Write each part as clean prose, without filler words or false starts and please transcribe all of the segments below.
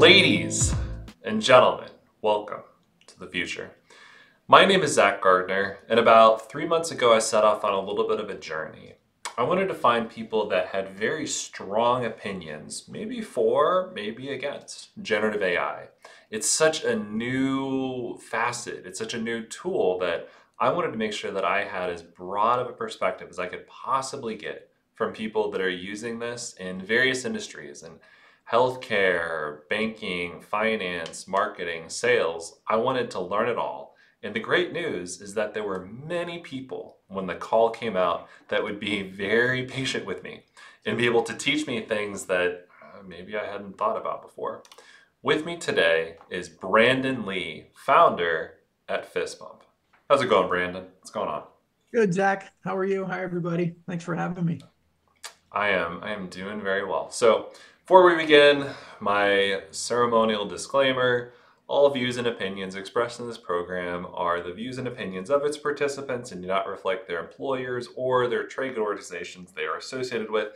Ladies and gentlemen, welcome to the future. My name is Zach Gardner, and about 3 months ago, I set off on a little bit of a journey. I wanted to find people that had very strong opinions, maybe for, maybe against generative AI. It's such a new facet, it's such a new tool that I wanted to make sure that I had as broad of a perspective as I could possibly get from people that are using this in various industries and healthcare, banking, finance, marketing, sales. I wanted to learn it all. And the great news is that there were many people when the call came out that would be very patient with me and be able to teach me things that maybe I hadn't thought about before. With me today is Brandon Lee, founder at Fist Bump. How's it going, Brandon? What's going on? Good, Zach. How are you? Hi, everybody. Thanks for having me. I am doing very well. So, before we begin, my ceremonial disclaimer: all views and opinions expressed in this program are the views and opinions of its participants and do not reflect their employers or their trade organizations they are associated with.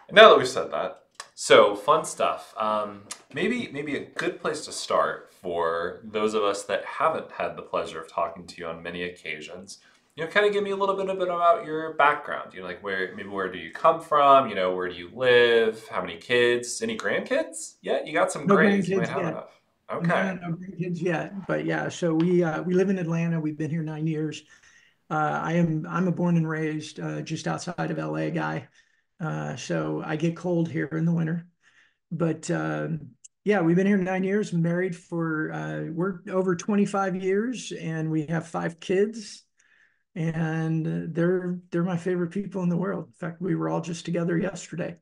And now that we've said that, so fun stuff. Maybe a good place to start for those of us that haven't had the pleasure of talking to you on many occasions. Kind of give me a little bit about your background. Like where do you come from? Where do you live? How many kids? Any grandkids? Yeah, you got some No grays. You might grandkids have yet. enough. No, Okay. no grandkids yet. But yeah, so we live in Atlanta. We've been here 9 years. I'm a born and raised just outside of LA guy. So I get cold here in the winter. But yeah, we've been here 9 years, married for we're over 25 years, and we have 5 kids. And they're my favorite people in the world. In fact, we were all just together yesterday.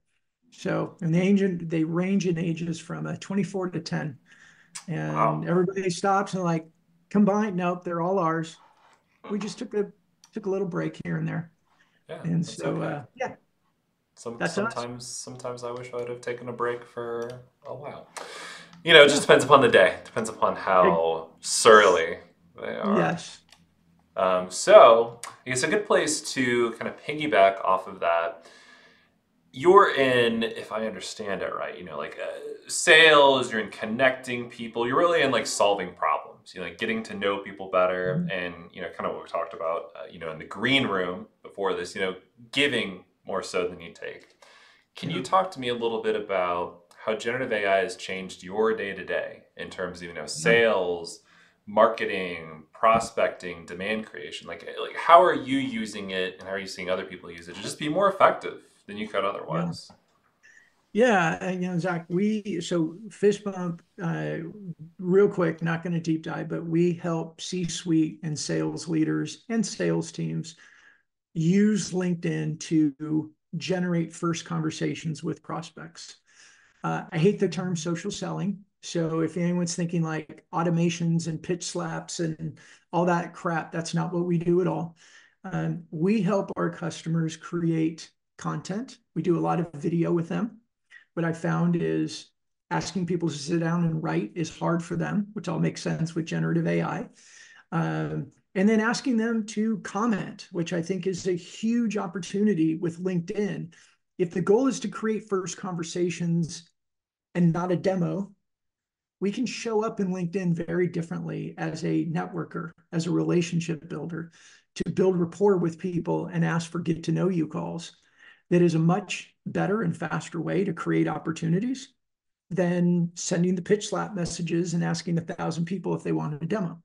So, and they range in ages from 24 to 10. And Wow. everybody stops and like, combined, nope, they're all ours. We just took a little break here and there. Yeah, And that's so okay. yeah, that's us. Sometimes I wish I would have taken a break for a while. It just Yeah. depends upon the day. Depends upon It- how surly they are. yes. So I guess a good place to kind of piggyback off of that. You're in, if I understand it right, like sales. You're in connecting people. You're really in like solving problems. Like getting to know people better, Mhm. and kind of what we talked about. In the green room before this. Giving more so than you take. Can you Yeah. talk to me a little bit about how generative AI has changed your day to day in terms of Yeah. sales, marketing, prospecting, demand creation? Like how are you using it, and how are you seeing other people use it to just be more effective than you could Yeah. otherwise? Yeah, Zach, so Fist Bump, real quick, not going to deep dive, but we help C-suite and sales leaders and sales teams use LinkedIn to generate first conversations with prospects. I hate the term social selling. So if anyone's thinking like automations and pitch slaps and all that crap, that's not what we do at all. We help our customers create content. We do a lot of video with them. What I found is asking people to sit down and write is hard for them, which all makes sense with generative AI. And then asking them to comment, which I think is a huge opportunity with LinkedIn. If the goal is to create first conversations and not a demo, we can show up in LinkedIn very differently as a networker, as a relationship builder, to build rapport with people and ask for get to know you calls. That is a much better and faster way to create opportunities than sending the pitch slap messages and asking 1,000 people if they wanted a demo.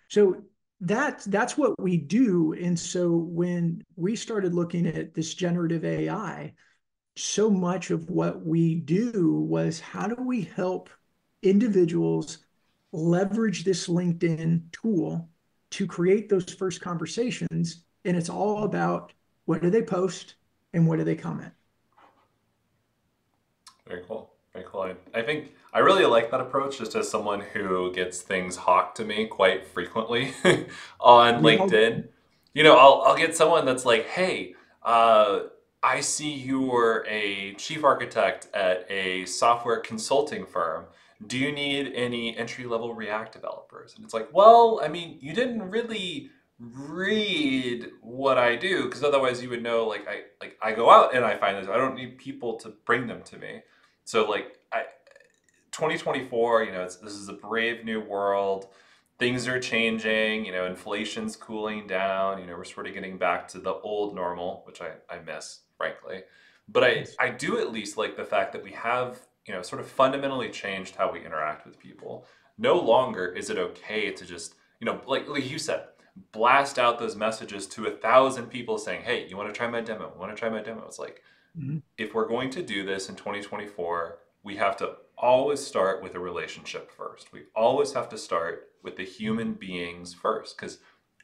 So that's what we do. And so when we started looking at this generative AI, so much of what we do was how do we help individuals leverage this LinkedIn tool to create those first conversations? And it's all about what do they post and what do they comment? Very cool. Very cool. I think I really like that approach just as someone who gets things hawked to me quite frequently on We all, LinkedIn. I'll get someone that's like, hey, uh, I see you're a chief architect at a software consulting firm. Do you need any entry level React developers? And it's like, well, I mean, you didn't really read what I do, because otherwise you would know, like I go out and I find this. I don't need people to bring them to me. So like 2024, this is a brave new world. Things are changing, inflation's cooling down, we're sort of getting back to the old normal, which I miss, frankly. But Yes. I do at least like the fact that we have, sort of fundamentally changed how we interact with people. No longer is it okay to just, like you said, blast out those messages to 1,000 people saying, hey, you want to try my demo? Want to try my demo? It's like, Mhm. if we're going to do this in 2024, we have to always start with a relationship first. We always have to start with the human beings first, because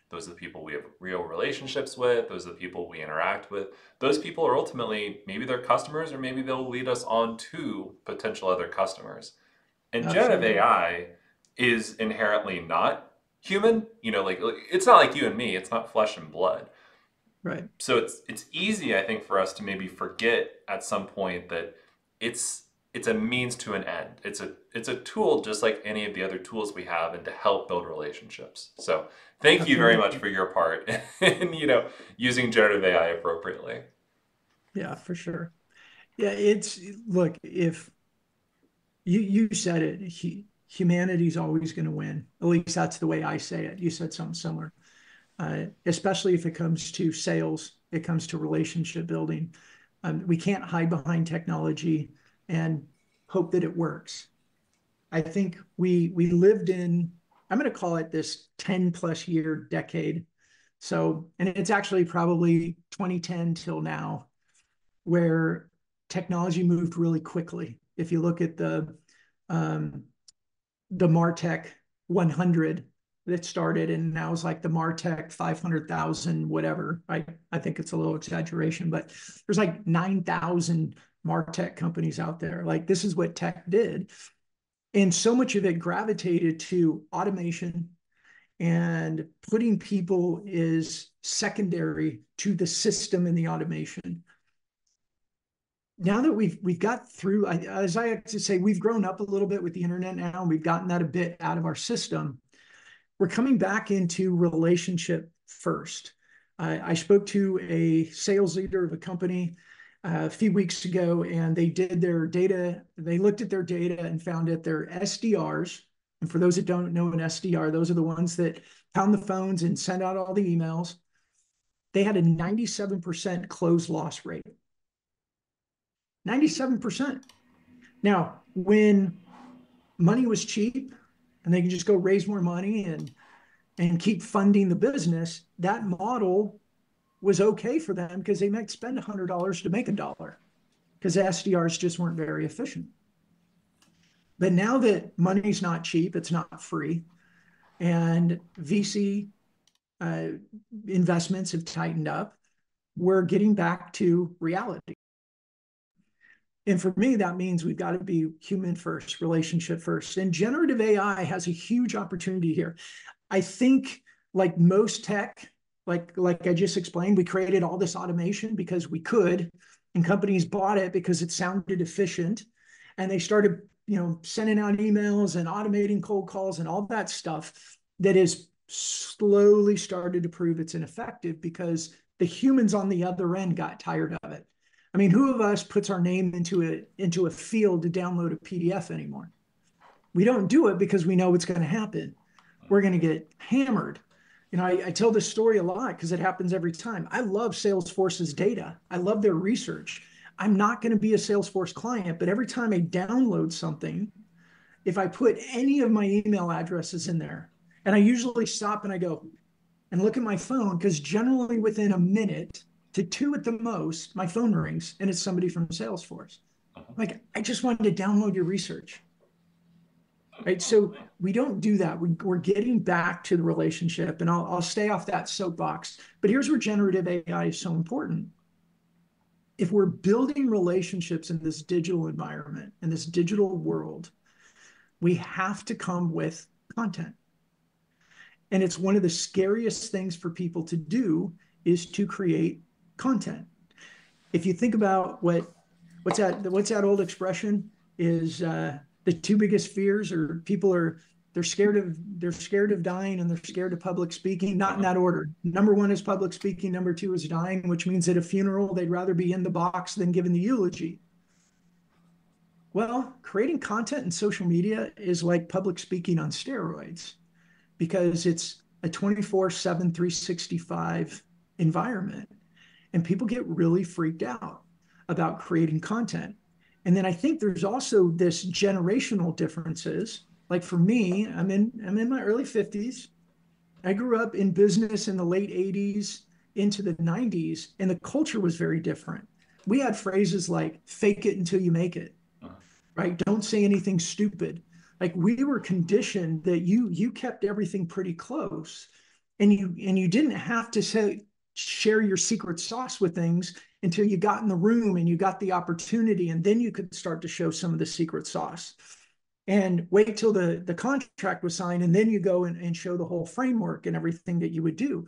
those are the people we have real relationships with. Those are the people we interact with. Those people are ultimately maybe they're customers, or maybe they'll lead us on to potential other customers. And generative Absolutely. AI is inherently not human. Like it's not like you and me. It's not flesh and blood. Right. So it's easy, I think, for us to maybe forget at some point that it's it's a means to an end. It's a tool just like any of the other tools we have, and to help build relationships. So thank you very much Absolutely. for your part in using generative AI appropriately. Yeah, for sure. Yeah, it's look, if you said it, humanity's always going to win. At least that's the way I say it. You said something similar. Especially if it comes to sales, it comes to relationship building. We can't hide behind technology and hope that it works. I think we lived in, I'm going to call it this 10 plus year decade. So, and it's actually probably 2010 till now, where technology moved really quickly. If you look at um, the Martech 100 that started, and now is like the Martech 500,000, whatever. I think it's a little exaggeration, but there's like 9,000 Martech companies out there. Like this is what tech did. And so much of it gravitated to automation, and putting people is secondary to the system and the automation. Now that we've got through, as I have to say, we've grown up a little bit with the internet now, and we've gotten that a bit out of our system. We're coming back into relationship first. I spoke to a sales leader of a company a few weeks ago, and they did their data. They looked at their data and found that their SDRs, and for those that don't know an SDR, those are the ones that pound the phones and send out all the emails. They had a 97% close loss rate. 97%. Now, when money was cheap and they can just go raise more money and keep funding the business, that model was okay for them because they might spend $100 to make a dollar because SDRs just weren't very efficient. But now that money's not cheap, it's not free, and VC uh, investments have tightened up, we're getting back to reality. And for me, that means we've got to be human first, relationship first. And generative AI has a huge opportunity here. I think, like most tech, like I just explained, we created all this automation because we could, and companies bought it because it sounded efficient, and they started, sending out emails and automating cold calls and all that stuff that is slowly started to prove it's ineffective because the humans on the other end got tired of it. I mean, who of us puts our name into a field to download a PDF anymore? We don't do it because we know what's going to happen. We're going to get hammered. I tell this story a lot because it happens every time. I love Salesforce's data. I love their research. I'm not going to be a Salesforce client, but every time I download something, if I put any of my email addresses in there, and I usually stop and I go and look at my phone, because generally within a minute to two at the most, my phone rings and it's somebody from Salesforce. Like, I just wanted to download your research. Right. So we don't do that. We're getting back to the relationship, and I'll stay off that soapbox. But here's where generative AI is so important. If we're building relationships in this digital environment, in this digital world, we have to come with content. And it's one of the scariest things for people to do is to create content. If you think about what's that old expression is the two biggest fears, or people are they're scared of dying, and they're scared of public speaking, not in Mhm. that order. Number one is public speaking, number two is dying, which means at a funeral they'd rather be in the box than giving the eulogy. Well, creating content in social media is like public speaking on steroids because it's a 24/7, 365 environment. And people get really freaked out about creating content. And then I think there's also this generational differences. Like for me, I'm in my early 50s. I grew up in business in the late 80s into the 90s, and the culture was very different. We had phrases like fake it until you make it, Mhm. right? Don't say anything stupid. Like we were conditioned that you kept everything pretty close, and you didn't have to say share your secret sauce with things until you got in the room and you got the opportunity, and then you could start to show some of the secret sauce. And wait till the contract was signed, and then you go and show the whole framework and everything that you would do.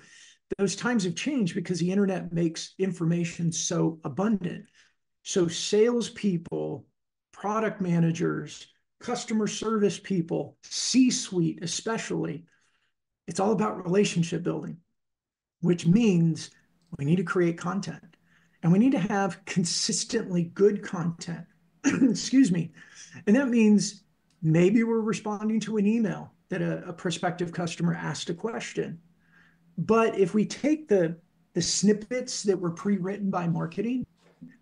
Those times have changed because the internet makes information so abundant. So salespeople, product managers, customer service people, C-suite especially, it's all about relationship building, which means we need to create content and we need to have consistently good content. Excuse me. And that means maybe we're responding to an email that a prospective customer asked a question. But if we take the snippets that were pre-written by marketing,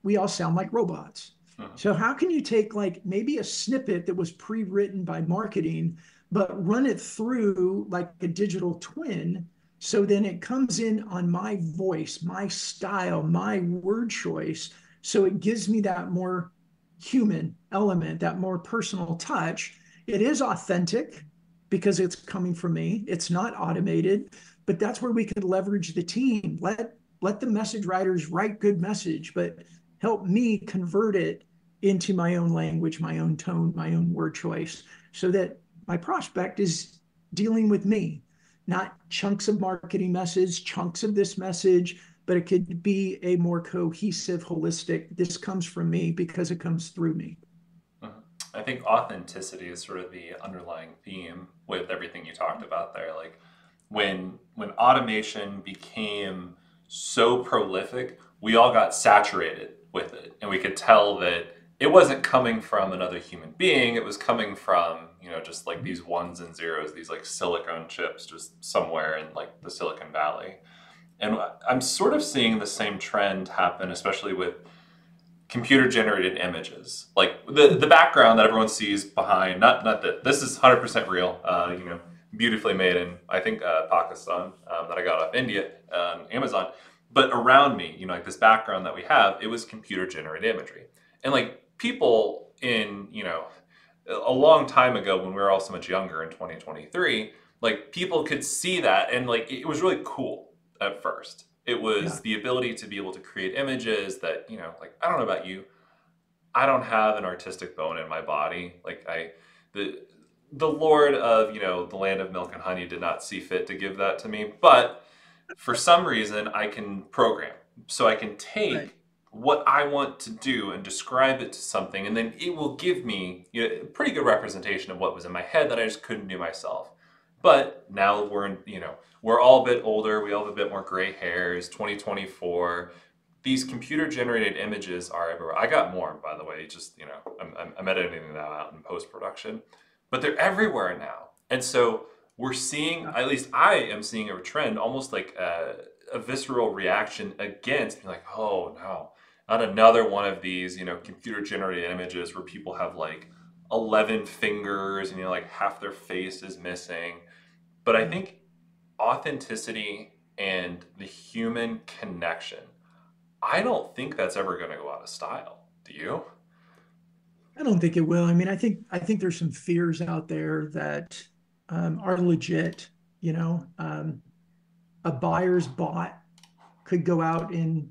we all sound like robots. Mhm. So how can you take like maybe a snippet that was pre-written by marketing, but run it through like a digital twin so then it comes in on my voice, my style, my word choice. So it gives me that more human element, that more personal touch. It is authentic because it's coming from me. It's not automated, but that's where we can leverage the team. Let the message writers write good message, but help me convert it into my own language, my own tone, my own word choice, so that my prospect is dealing with me, not chunks of marketing message, chunks of this message, but it could be a more cohesive, holistic, this comes from me because it comes through me. Mhm. I think authenticity is sort of the underlying theme with everything you talked about there. Like when automation became so prolific, we all got saturated with it, and we could tell that it wasn't coming from another human being. It was coming from, just like these ones and zeros, these like silicone chips just somewhere in like the Silicon Valley. And I'm sort of seeing the same trend happen, especially with computer generated images. Like the background that everyone sees behind, not that this is 100% real, beautifully made in, I think, Pakistan, that I got off India, Amazon. But around me, like this background that we have, it was computer generated imagery. And like people in, a long time ago when we were all so much younger in 2023, like people could see that and like it was really cool at first. It was Yeah, the ability to be able to create images that, like I don't know about you, I don't have an artistic bone in my body. The the Lord of, the land of milk and honey did not see fit to give that to me, but for some reason I can program. So I can right. take what I want to do and describe it to something, and then it will give me, a pretty good representation of what was in my head that I just couldn't do myself. But now we're all a bit older. We all have a bit more gray hairs. 2024. These computer generated images are everywhere. I got more, by the way. Just I'm editing them out in post production, but they're everywhere now. And so we're seeing, Yeah, at least I am seeing a trend, almost like a visceral reaction against being like, oh no, not another one of these, computer generated images where people have like 11 fingers and like half their face is missing. But I yeah. think authenticity and the human connection, I don't think that's ever going to go out of style. Do you? I don't think it will. I mean, I think there's some fears out there that are legit. A buyer's bot could go out and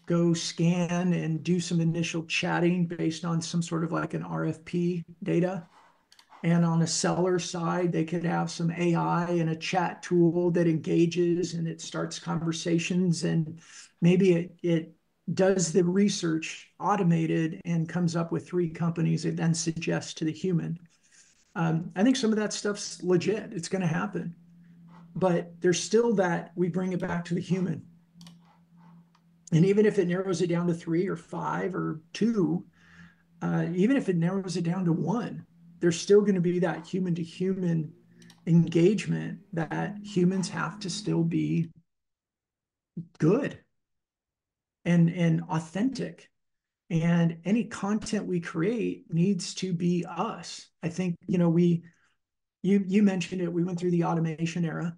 go scan and do some initial chatting based on some sort of like an RFP data. And on a seller side, they could have some AI and a chat tool that engages and it starts conversations and maybe it does the research automated and comes up with three companies it then suggests to the human. I think some of that stuff's legit. It's going to happen. But there's still that we bring it back to the human. And even if it narrows it down to three or five or two, even if it narrows it down to one, there's still going to be that human to human engagement that humans have to still be good and authentic. And any content we create needs to be us. I think, you mentioned it, we went through the automation era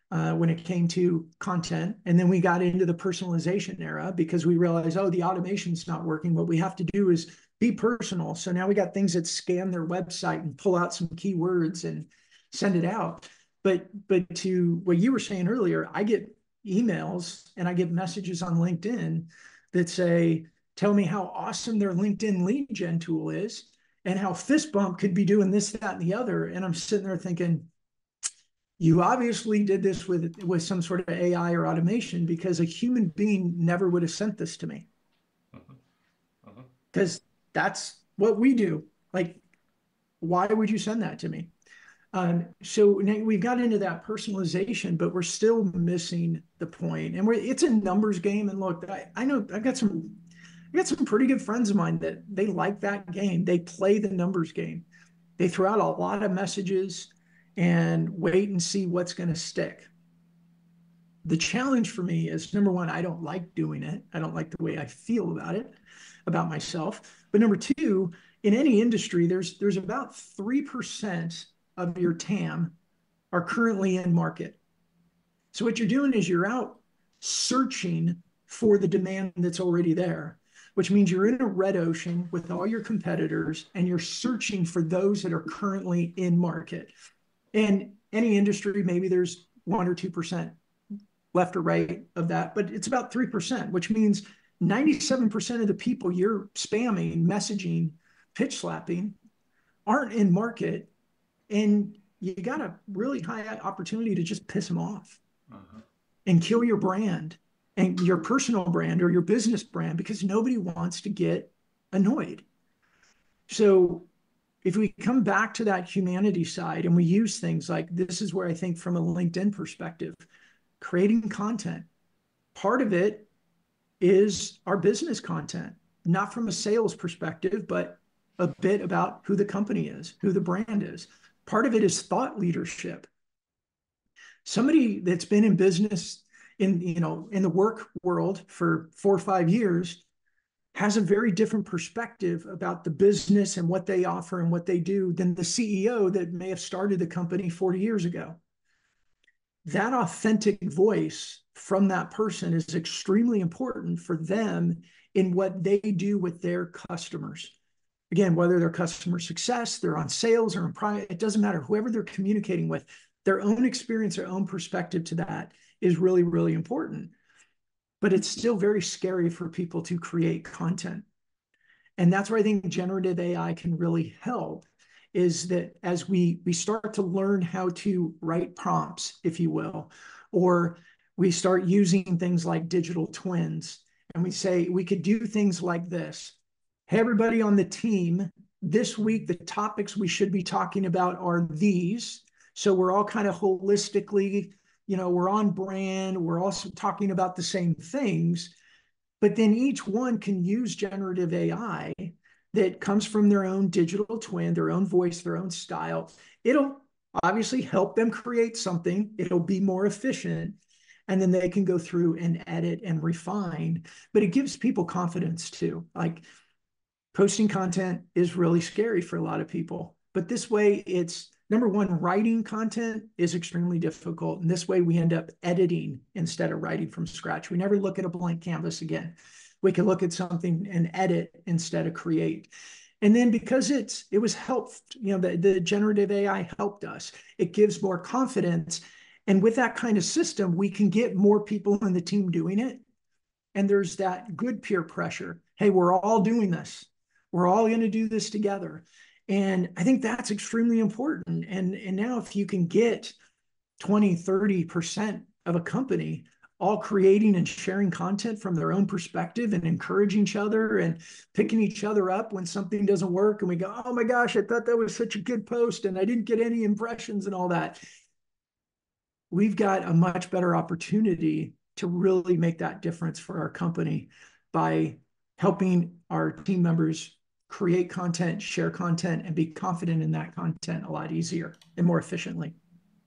when it came to content. And then we got into the personalization era because we realized, oh, the automation's not working. What we have to do is be personal. So now we got things that scan their website and pull out some keywords and send it out. But to what you were saying earlier, I get emails and I get messages on LinkedIn that say, tell me how awesome their LinkedIn lead gen tool is and how Fist Bump could be doing this, that, and the other. And I'm sitting there thinking, you obviously did this with some sort of AI or automation because a human being never would have sent this to me Mhm. Mhm. because that's what we do. Like, why would you send that to me? So now we've got into that personalization, but we're still missing the point. And it's a numbers game. And look, I know I got some pretty good friends of mine that they like that game. They play the numbers game. They throw out a lot of messages and wait and see what's going to stick. The challenge for me is number one, I don't like doing it. I don't like the way I feel about it, about myself. But number two, in any industry, there's about 3% of your TAM are currently in market. So what you're doing is you're out searching for the demand that's already there, which means you're in a red ocean with all your competitors and you're searching for those that are currently in market. And any industry, maybe there's 1 or 2% left or right of that, but it's about 3%, which means 97% of the people you're spamming, messaging, pitch slapping aren't in market. And you got a really high opportunity to just piss them off Mhm. and kill your brand and your personal brand or your business brand because nobody wants to get annoyed. So if we come back to that humanity side and we use things like this is where I think from a LinkedIn perspective, creating content, part of it is our business content, not from a sales perspective, but a bit about who the company is, who the brand is. Part of it is thought leadership. Somebody that's been in business in the work world for 4 or 5 years has a very different perspective about the business and what they offer and what they do than the CEO that may have started the company 40 years ago. That authentic voice from that person is extremely important for them in what they do with their customers. Again, whether they're customer success, they're on sales or in private, it doesn't matter. Whoever they're communicating with, their own experience, their own perspective to that is really, really important. But it's still very scary for people to create content. And that's where I think generative AI can really help is that as we start to learn how to write prompts, if you will, or we start using things like digital twins, and we say we could do things like this. Hey, everybody on the team, this week the topics we should be talking about are these. So we're all kind of holistically, we're on brand, we're also talking about the same things, but then each one can use generative AI that comes from their own digital twin, their own voice, their own style. It'll obviously help them create something. It'll be more efficient. And then they can go through and edit and refine. But it gives people confidence too. Like posting content is really scary for a lot of people. But this way, it's number one, writing content is extremely difficult. And this way, we end up editing instead of writing from scratch. We never look at a blank canvas again. We can look at something and edit instead of create. And then because it was helped, the generative AI helped us. It gives more confidence. And with that kind of system, we can get more people in the team doing it. And there's that good peer pressure. Hey, we're all doing this. We're all going to do this together. And I think that's extremely important. And now if you can get 20, 30% of a company all creating and sharing content from their own perspective and encouraging each other and picking each other up when something doesn't work. And we go, oh my gosh, I thought that was such a good post and I didn't get any impressions and all that. We've got a much better opportunity to really make that difference for our company by helping our team members create content, share content, and be confident in that content a lot easier and more efficiently.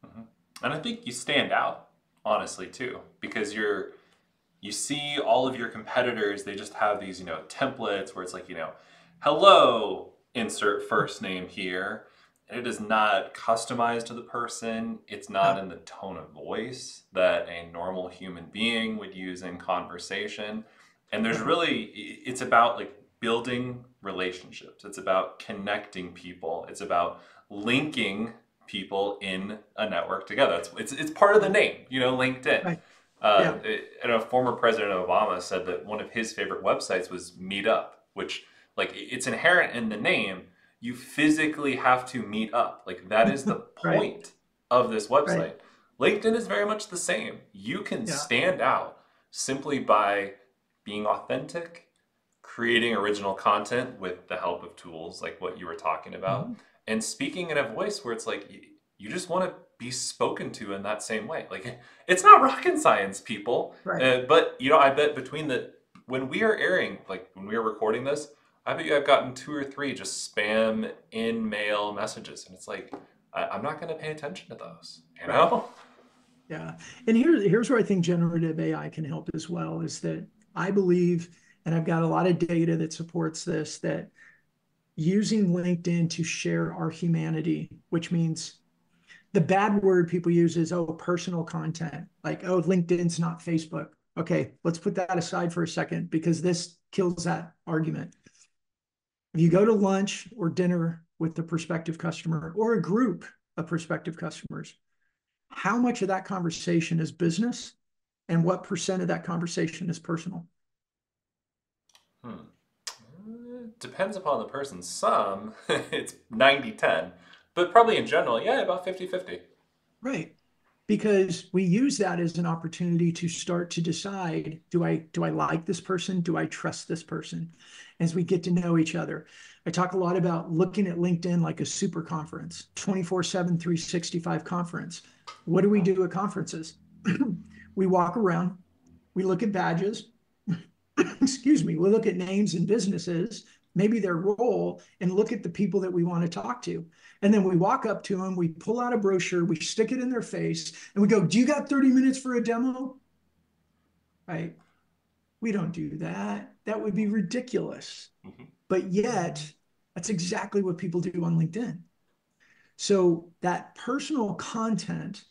Mhm. And I think you stand out, honestly, too, because you see all of your competitors, they just have these, templates where it's like, hello, insert first name here. And it is not customized to the person. It's not Yeah. in the tone of voice that a normal human being would use in conversation. And there's Right. really, it's about like building relationships. It's about connecting people. It's about linking people in a network together. It's part of the Right. name, LinkedIn. Right. Yeah. Former President Obama said that one of his favorite websites was Meetup, which like it's inherent in the name. You physically have to meet up. Like that is the Right. point of this Right. website. LinkedIn is very much the same. You can Yeah. stand out simply by being authentic, creating original content with the help of tools like what you were talking about, Mhm. and speaking in a voice where it's like you just want to be spoken to in that same way. Like it's not rocket science, people. Right. But I bet between the when we are airing, like when we are recording this, I bet you I've gotten two or three just spam in mail messages, and it's like I'm not going to pay attention to those. You Right. know? Yeah. And here's where I think generative AI can help as well is that I believe, and I've got a lot of data that supports this, that using LinkedIn to share our humanity, which means the bad word people use is, oh, personal content. Like, oh, LinkedIn's not Facebook. Okay, let's put that aside for a second because this kills that argument. If you go to lunch or dinner with a prospective customer or a group of prospective customers, how much of that conversation is business and what percent of that conversation is personal? Hmm. Depends upon the person. Some, it's 90-10, but probably in general, yeah, about 50-50. Right. Because we use that as an opportunity to start to decide, do I like this person? Do I trust this person? As we get to know each other. I talk a lot about looking at LinkedIn like a super conference, 24/7, 365 conference. What do we do at conferences? We walk around, we look at badges, excuse me, we look at names and businesses, maybe their role, and look at the people that we want to talk to. And then we walk up to them, we pull out a brochure, we stick it in their face, and we go, do you got 30 minutes for a demo? Right? We don't do that. That would be ridiculous. Mhm. But yet, that's exactly what people do on LinkedIn. So that personal content,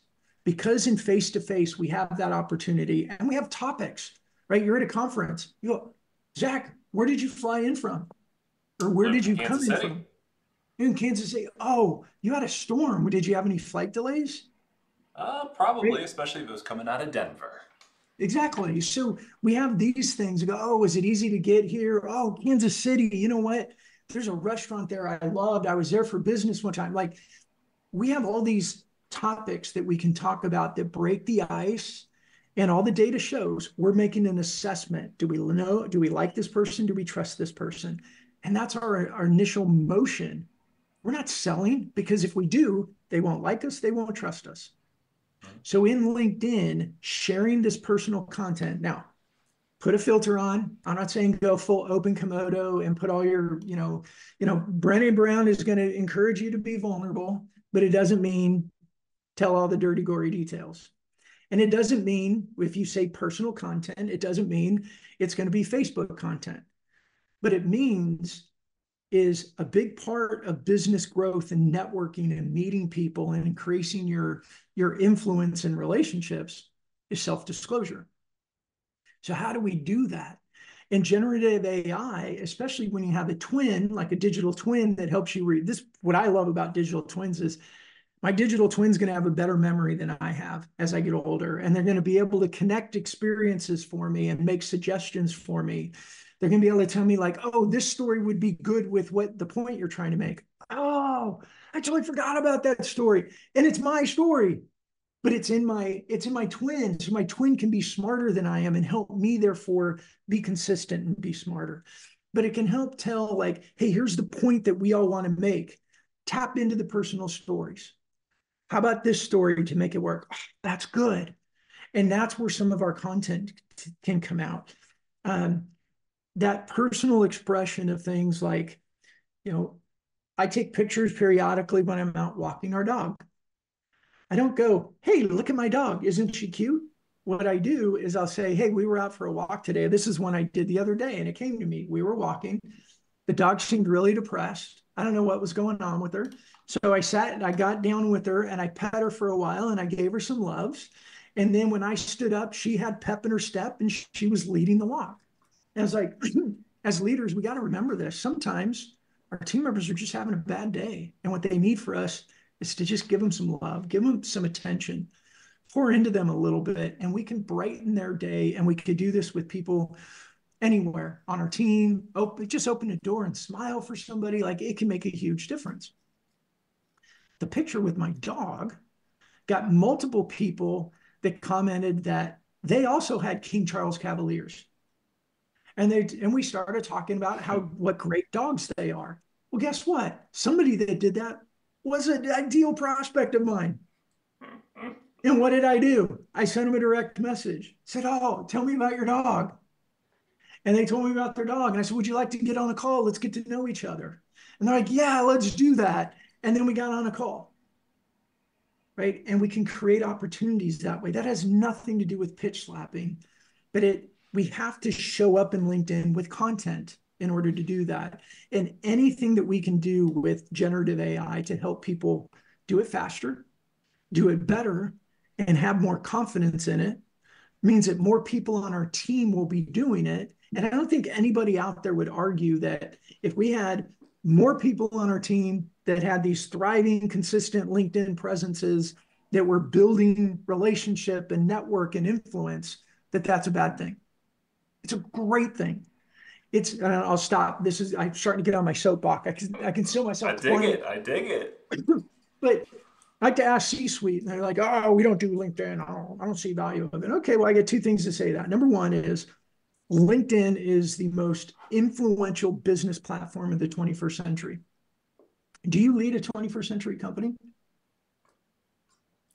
because in face to face, we have that opportunity and we have topics, right? You're at a conference. You go, Zach, where did you fly in from? Or where I'm did from you come Kansas in City. from? You're in Kansas City. Oh, you had a storm. Did you have any flight delays? Probably, Right? especially if it was coming out of Denver. Exactly. So we have these things. Go, oh, is it easy to get here? Oh, Kansas City. You know what? There's a restaurant there I loved. I was there for business one time. Like we have all these topics that we can talk about that break the ice. And all the data shows we're making an assessment. Do we know? Do we like this person? Do we trust this person? And that's our initial motion. We're not selling because if we do, they won't like us, they won't trust us. Mhm. So in LinkedIn, sharing this personal content, now put a filter on. I'm not saying go full open Komodo and put all your, Brené Brown is going to encourage you to be vulnerable, but it doesn't mean tell all the dirty, gory details. And it doesn't mean if you say personal content, it doesn't mean it's going to be Facebook content. But it means is a big part of business growth and networking and meeting people and increasing your influence in relationships is self-disclosure. So how do we do that? In generative AI, especially when you have a twin, like a digital twin that helps you read this, what I love about digital twins is my digital twin's going to have a better memory than I have as I get older. And they're going to be able to connect experiences for me and make suggestions for me. They're going to be able to tell me, like, oh, this story would be good with what the point you're trying to make. Oh, I totally forgot about that story. And it's my story, but it's in my twin. So my twin can be smarter than I am and help me, therefore, be consistent and be smarter. But it can help tell, like, hey, here's the point that we all want to make. Tap into the personal stories. How about this story to make it work? Oh, that's good. And that's where some of our content can come out. Um, that personal expression of things like You know, I take pictures periodically when I'm out walking our dog. I don't go, hey, look at my dog. Isn't she cute? What I do is I'll say, hey, we were out for a walk today. This is one I did the other day. And it came to me. We were walking. The dog seemed really depressed. I don't know what was going on with her. So I sat and I got down with her and I pet her for a while and I gave her some loves. And then when I stood up, she had pep in her step and she was leading the walk. And I was like, as leaders, we got to remember this. Sometimes our team members are just having a bad day. And what they need for us is to just give them some love, give them some attention, pour into them a little bit, and we can brighten their day. And we could do this with people anywhere on our team. Just open a door and smile for somebody. Like it can make a huge difference. The picture with my dog got multiple people that commented that they also had King Charles Cavaliers. And we started talking about how what great dogs they are. Well, guess what? Somebody that did that was an ideal prospect of mine. And what did I do? I sent them a direct message. Said, "Oh, tell me about your dog." And they told me about their dog. And I said, "Would you like to get on a call? Let's get to know each other." And they're like, "Yeah, let's do that." And then we got on a call, right? And we can create opportunities that way. That has nothing to do with pitch slapping, but we have to show up in LinkedIn with content in order to do that. And anything that we can do with generative AI to help people do it faster, do it better, and have more confidence in it means that more people on our team will be doing it. And I don't think anybody out there would argue that if we had more people on our team that had these thriving, consistent LinkedIn presences that were building relationship and network and influence, that that's a bad thing. It's a great thing. I'll stop. I'm starting to get on my soapbox. I can feel I myself dig playing, it. I dig it. but I like to ask C-suite, and they're like, "Oh, we don't do LinkedIn. I don't see value of it." Okay, well, I get two things to say that. Number one is LinkedIn is the most influential business platform of the 21st century. Do you lead a 21st century company?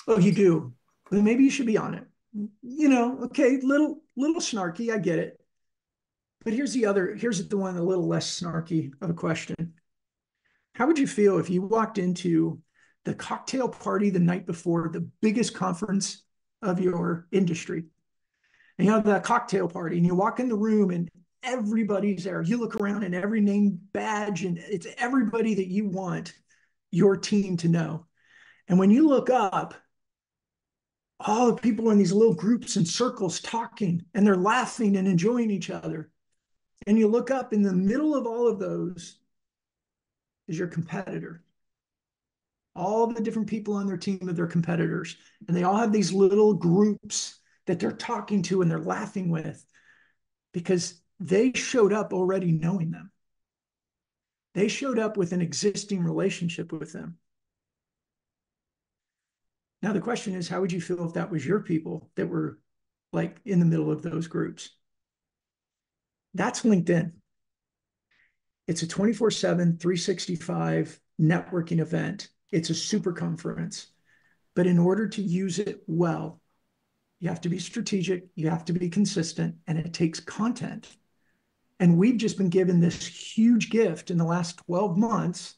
Oh, you do. Then maybe you should be on it. Okay, little snarky, I get it. But here's the one a little less snarky of a question. How would you feel if you walked into the cocktail party the night before the biggest conference of your industry? And you have that cocktail party and you walk in the room and everybody's there. You look around and every name badge and it's everybody that you want your team to know. And when you look up, all the people are in these little groups and circles talking and they're laughing and enjoying each other. And you look up in the middle of all of those is your competitor. All the different people on their team are their competitors. And they all have these little groups that they're talking to and they're laughing with because they showed up already knowing them. They showed up with an existing relationship with them. Now, the question is, how would you feel if that was your people that were like in the middle of those groups? That's LinkedIn. It's a 24/7, 365 networking event. It's a super conference. But in order to use it well, you have to be strategic, you have to be consistent, and it takes content. And we've just been given this huge gift in the last 12 months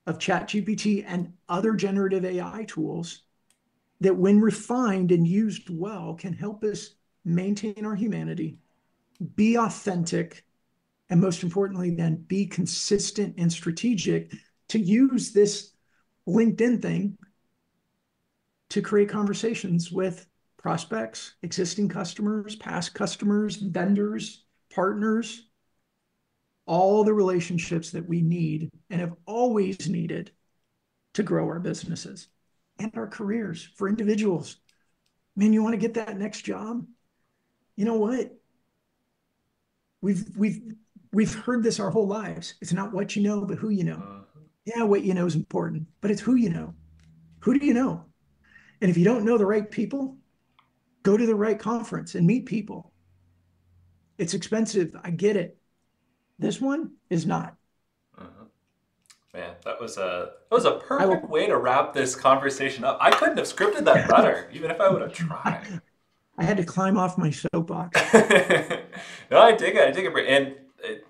of ChatGPT and other generative AI tools that, when refined and used well, can help us maintain our humanity, be authentic, and most importantly, then be consistent and strategic to use this LinkedIn thing to create conversations with prospects, existing customers, past customers, vendors, partners, all the relationships that we need and have always needed to grow our businesses and our careers for individuals. Man, you want to get that next job? You know what? We've heard this our whole lives. It's not what you know, but who you know. Yeah, what you know is important, but it's who you know. Who do you know? And if you don't know the right people, go to the right conference and meet people. It's expensive. I get it. This one is not. Mhm. Man, that was a I perfect will. way to wrap this conversation up. I couldn't have scripted that better, even if I would have tried. I had to climb off my soapbox. No, I dig it. I dig it. And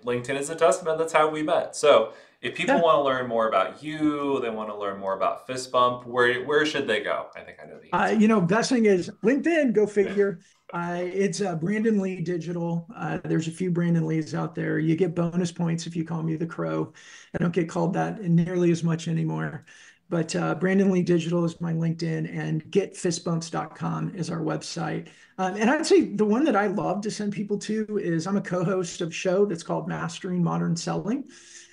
LinkedIn is a testament. That's how we met. So if people Yeah. want to learn more about you, they want to learn more about Fist Bump, where should they go? I think I know the answer. Best thing is LinkedIn, go figure. It's Brandon Lee Digital. There's a few Brandon Lees out there. You get bonus points if you call me the Crow. I don't get called that nearly as much anymore. But Brandon Lee Digital is my LinkedIn, and getfistbumps.com is our website. And I'd say the one that I love to send people to is I'm a co-host of a show that's called Mastering Modern Selling.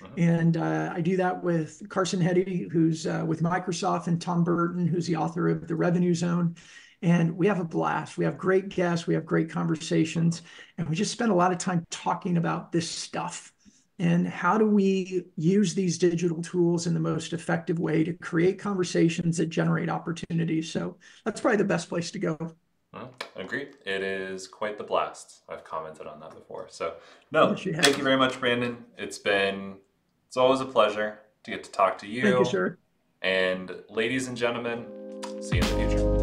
Mhm. And I do that with Carson Heddy, who's with Microsoft, and Tom Burton, who's the author of The Revenue Zone. And we have a blast. We have great guests. We have great conversations. And we just spend a lot of time talking about this stuff. And how do we use these digital tools in the most effective way to create conversations that generate opportunities? So that's probably the best place to go. Well, agreed. It is quite the blast. I've commented on that before. So, no, Yes, you thank you have. very much, Brandon. It's always a pleasure to get to talk to Thank you, you. sir. And ladies and gentlemen, see you in the future.